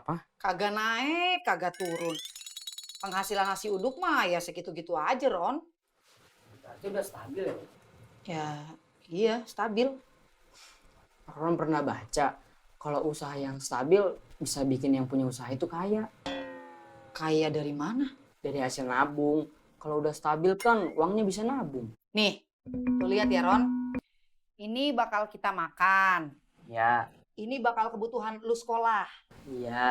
berapa? Kagak naik, kagak turun. Penghasilan nasi uduk mah ya segitu-gitu aja, Ron. Berarti udah stabil ya? Ya, iya, stabil. Ron pernah baca, kalau usaha yang stabil bisa bikin yang punya usaha itu kaya. Kaya dari mana? Dari hasil nabung. Kalau udah stabil kan uangnya bisa nabung. Nih, tuh lihat ya, Ron. Ini bakal kita makan. Ya, Ini bakal kebutuhan lu sekolah. iya.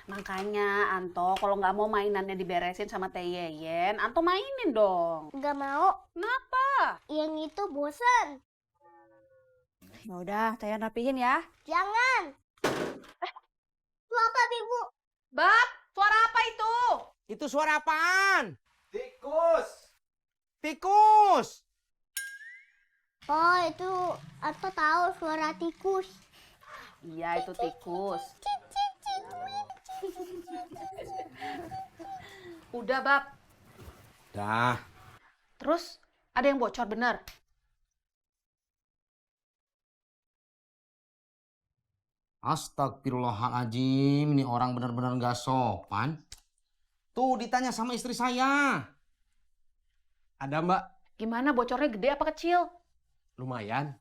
Makanya Anto kalau nggak mau mainannya diberesin sama Teh Yeyen, Anto mainin dong. Nggak mau. Kenapa? Yang itu bosan. Ya udah, Teh Yeyen rapihin ya. Jangan. Suapap ibu. Bab, suara apa itu? Itu suara apaan? Tikus. Tikus! Oh, itu Anto tahu suara tikus. Iya, itu tikus. Udah, Bab. Dah. Terus ada yang bocor bener? Astagfirullahaladzim, ini orang benar-benar gak sopan. Tuh ditanya sama istri saya. Ada Mbak, Gimana bocornya gede apa kecil? lumayan.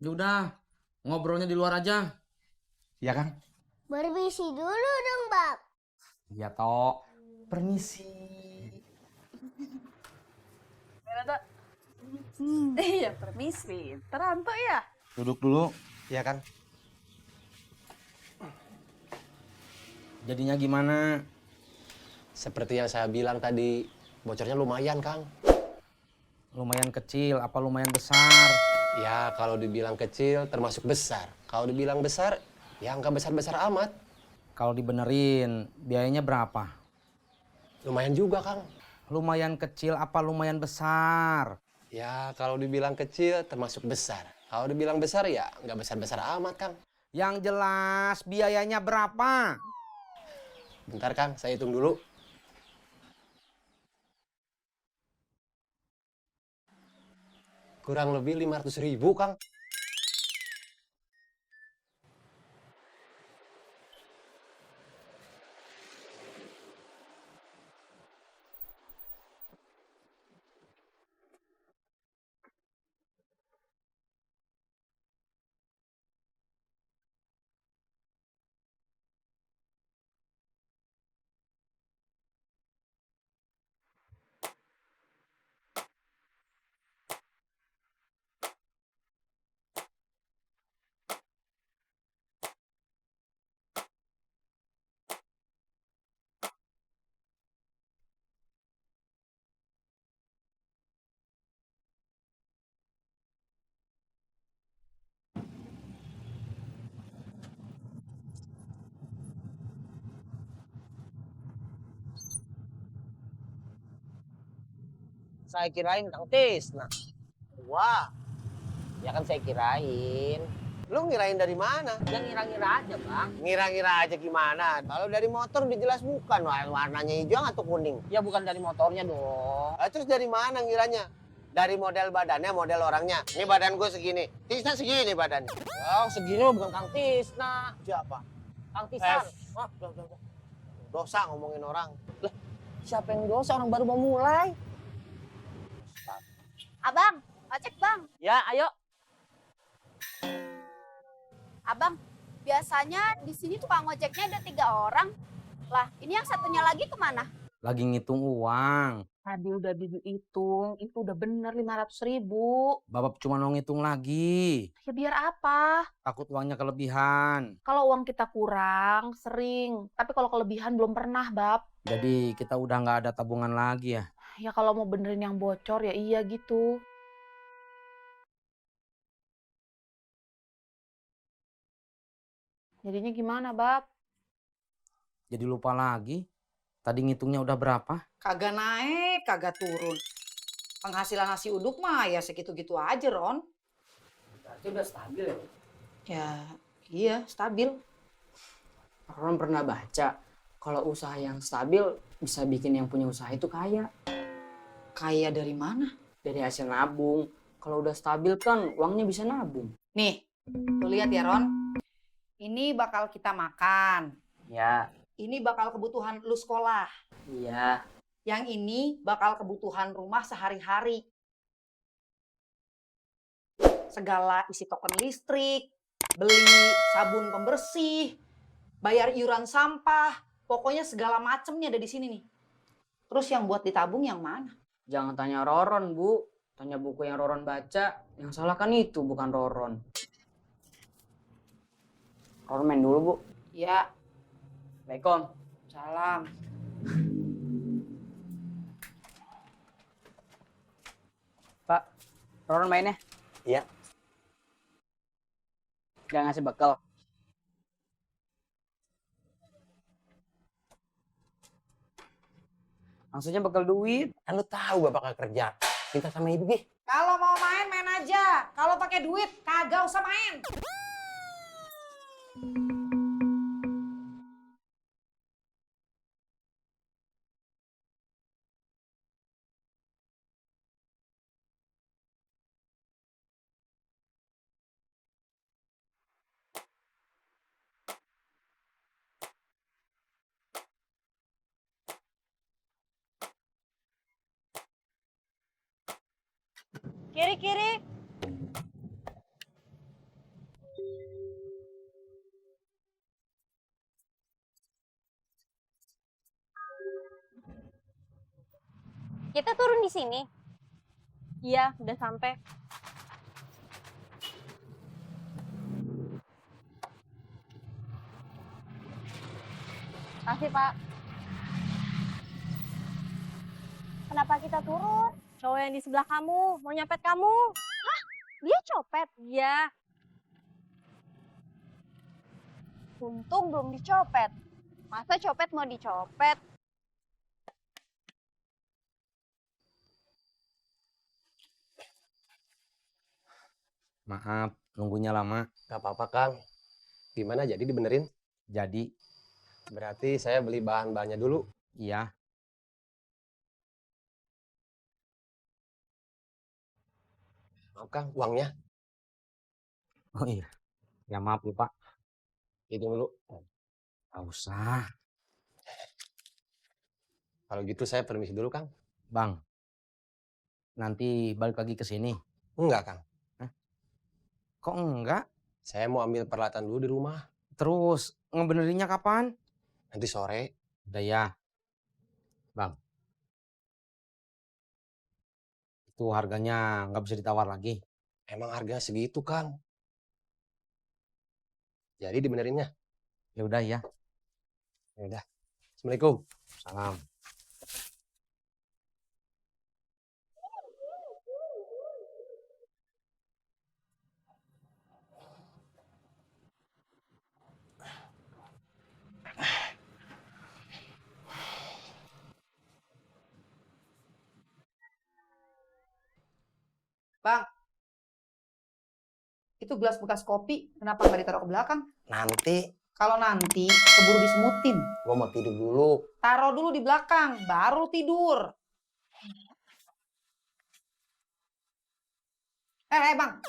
Ya udah, ngobrolnya di luar aja. Iya Kang? Berbisi dulu dong, Bab. Iya Tok. Permisi. Iya, permisi. Teranto ya? Duduk dulu. Iya Kang? Jadinya gimana? Seperti yang saya bilang tadi, bocornya lumayan, Kang. Lumayan kecil, apa lumayan besar? Ya, kalau dibilang kecil termasuk besar. Kalau dibilang besar, ya nggak besar-besar amat. Kalau dibenerin, biayanya berapa? Lumayan juga, Kang. Lumayan kecil, apa lumayan besar? Ya, kalau dibilang kecil termasuk besar. Kalau dibilang besar, ya nggak besar-besar amat, Kang. Yang jelas, biayanya berapa? Bentar, Kang, saya hitung dulu. Kurang lebih 500.000, Kang. Saya kirain Kang Tisna. Wah, ya kan saya kirain. Lu ngirain dari mana? Yang ngira-ngira aja, Bang. Ngira-ngira aja gimana? Kalau dari motor udah jelas bukan. Warnanya hijau atau kuning? Ya bukan dari motornya dong. Terus dari mana ngiranya? Dari model badannya, model orangnya. Ini badan gue segini. Tisna segini badannya. Oh, segini mah bukan Kang Tisna. Siapa? Kang Tisan. Wah, dosa ngomongin orang. Siapa yang dosa? Orang baru mau mulai. Abang, ojek bang. Ya, ayo. Abang, biasanya di sini tukang ojeknya ada 3 orang. Lah, ini yang satunya lagi kemana? Lagi ngitung uang. Tadi udah dihitung, itu udah bener 500.000. Bapak cuma mau ngitung lagi. Ya biar apa? Takut uangnya kelebihan. Kalau uang kita kurang, sering. Tapi kalau kelebihan belum pernah, Bab. Jadi kita udah nggak ada tabungan lagi ya. Ya kalau mau benerin yang bocor ya iya gitu. Jadinya gimana, Bab? Jadi lupa lagi. Tadi ngitungnya udah berapa? Kagak naik, kagak turun. Penghasilan nasi uduk mah ya segitu-gitu aja, Ron. Berarti udah stabil ya? Ya, iya, stabil. Ron pernah baca, kalau usaha yang stabil bisa bikin yang punya usaha itu kaya. Kaya dari mana? Dari hasil nabung. Kalau udah stabil kan uangnya bisa nabung. Nih, tuh lihat ya Ron. Ini bakal kita makan. Ya, Ini bakal kebutuhan lu sekolah. iya. Yang ini bakal kebutuhan rumah sehari-hari. Segala isi token listrik, beli sabun pembersih, bayar iuran sampah, pokoknya segala macem nih ada di sini nih. Terus yang buat ditabung yang mana? Jangan tanya Roron, Bu. Tanya buku yang Roron baca. Yang salah kan itu, bukan Roron. Roron main dulu, Bu. Ya, Assalamualaikum. salam. Pak, Roron mainnya? Iya. Gak ngasih bekal. Maksudnya bekal duit. Kan lu tahu bapak gak kerja. Minta sama ibu gih. Kalau mau main, main aja. Kalau pakai duit, kagak usah main. Kiri kiri. Kita turun di sini. Iya, udah sampai. Makasih, Pak. Kenapa kita turun? Cowok yang di sebelah kamu, mau nyopet kamu. Hah? Dia copet? Iya. Untung belum dicopet. Masa copet mau dicopet? Maaf, nunggunya lama. Gak apa-apa Kang. Gimana jadi dibenerin? Jadi, Berarti saya beli bahan-bahannya dulu. iya. Maaf Kang, uangnya. Oh iya. Ya maaf ya Pak. Hitung dulu. Gak usah. Kalau gitu saya permisi dulu Kang. Bang, nanti balik lagi ke sini. Enggak Kang. Kok enggak? Saya mau ambil peralatan dulu di rumah. Terus ngebenerinnya kapan? Nanti sore. Udah ya. Bang. Itu harganya nggak bisa ditawar lagi. Emang harganya segitu Kang. Jadi dibenerinnya. Ya udah ya. Ya udah. Assalamualaikum. Salam. Bang, itu gelas bekas kopi, kenapa nggak ditaruh ke belakang? Nanti Kalau nanti keburu disemutin. gua mau tidur dulu. Taruh dulu di belakang, baru tidur. Bang,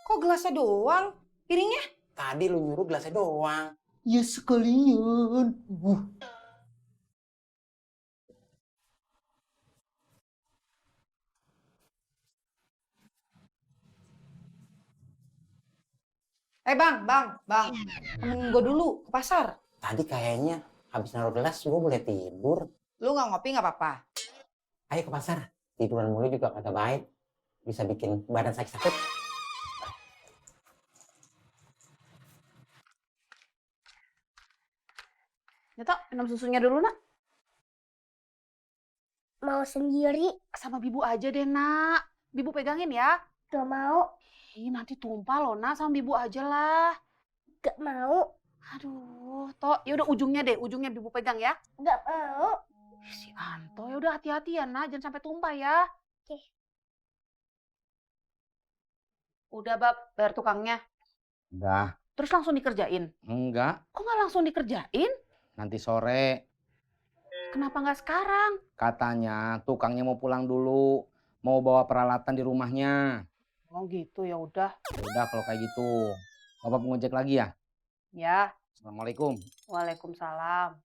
kok gelasnya doang? Piringnya? Tadi lu nyuruh gelasnya doang. Ya sekalian. Bang. Temenin gue dulu ke pasar. Tadi kayaknya habis naruh gelas gua boleh tidur. Lu nggak ngopi nggak apa-apa. Ayo ke pasar. Tiduran mulu juga kagak baik. Bisa bikin badan sakit-sakit. Nyeto, minum susunya dulu, Nak. Mau sendiri? Sama Bibu aja deh, Nak. Bibu pegangin ya. Gak mau. Ih, nanti tumpah loh, Nak. Sama Bibu aja lah. Gak mau. Aduh, Tok. Ya udah ujungnya deh, ujungnya Bibu pegang ya. Gak mau. Ih, si Anto, ya udah hati-hati ya, Nak. Jangan sampai tumpah ya. Oke. Udah, Bab, bayar tukangnya. Udah. Terus langsung dikerjain. Enggak. Kok nggak langsung dikerjain? Nanti sore. Kenapa nggak sekarang? Katanya tukangnya mau pulang dulu, mau bawa peralatan di rumahnya. Oh gitu, ya udah. Ya udah kalau kayak gitu. Bapak ngojek lagi ya? Ya, Assalamualaikum. waalaikumsalam.